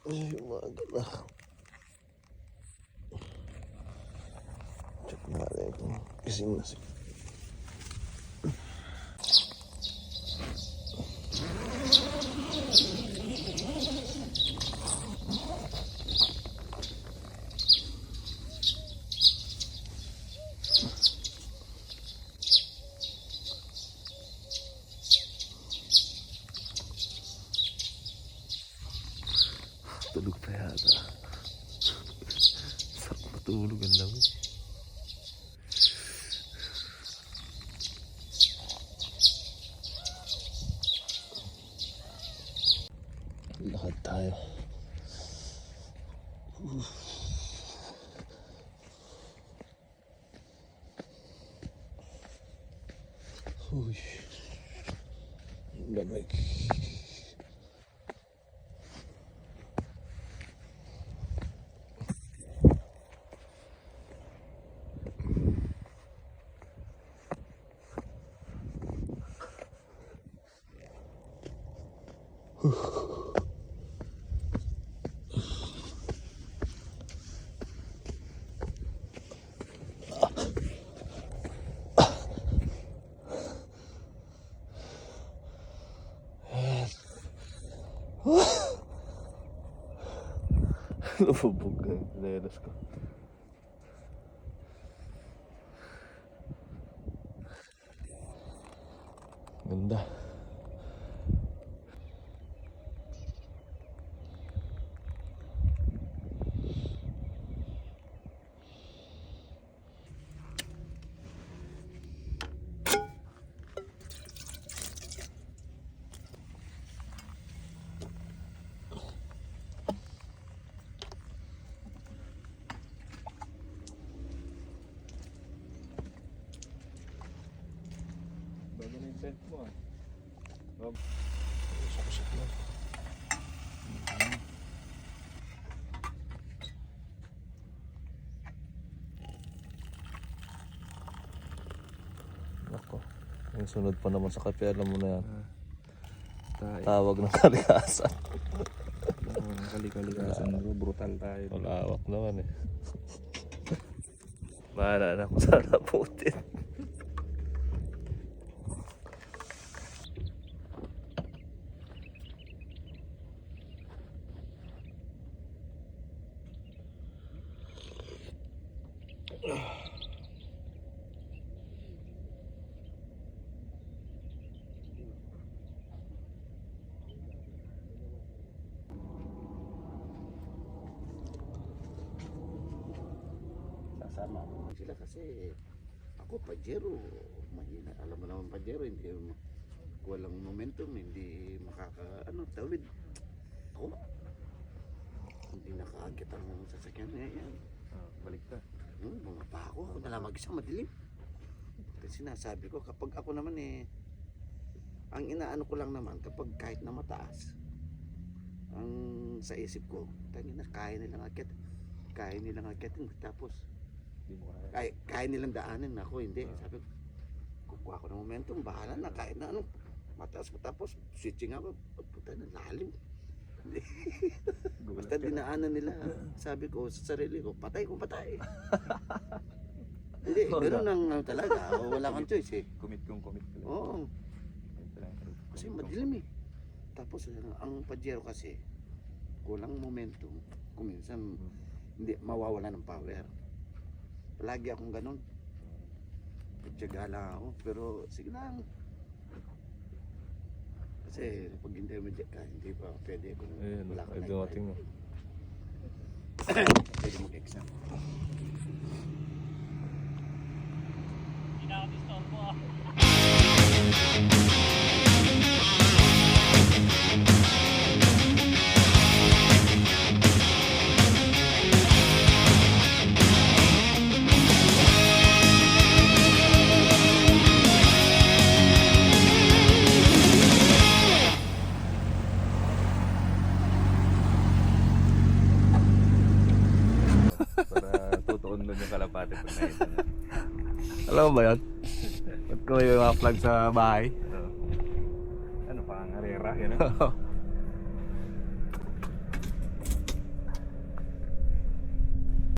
Ay, umaga na. Check natin kung gising na siya. Tulog pa yata. Sarap matulog ang lamig. Lakad tayo. Uy. Lamig. Nabubog na yung pinayanas ko. Ganda. Set mo ah. Saksak na. Nako. Yung sunod pa naman sa kape, alam mo na yan. Tawag ng kalikasan. Kalikasan na brutal tayo. Malawak naman eh. Bahala na kung saan naputin. Sasama ko sila kasi ako Pajero, mahina. Alam mo naman Pajero, hindi walang momentum, hindi tawid. Ako hindi nakaagit ang sasakyan niya yan. Balik ka. Bumaba ako na lang mag-isa, madilim. Kasi sinasabi ko, kapag ako naman ang inaano ko lang naman, kapag kahit na mataas, ang sa isip ko, tangina, kaya nilang akyatin, tapos kaya nilang daanin, ako hindi. Sabi ko, kukuha ko ng momentum, bahala na, kahit na mataas mo, tapos switching ako, puta na lalim. Basta dinaanan nila, sabi ko sa sarili ko, patay kung patay. Hindi, gano'n ang talaga, wala kang choice eh. Commit ka. Oo. Kasi madilim eh. Tapos ang Pajero kasi, kulang momentum, kung minsan hindi mawawala ng power. Palagi akong gano'n. Pagtyaga lang ako, pero sige lang. Kasi pag hindi mo ka, hindi pa pwede kung wala ka na. Pwede mag-exam. Hindi na ako disturbo ah. Kalapate pag nakita na. Alam mo ba yun? Ba't ko yung mga plug sa bahay? Ano, pang arera, yun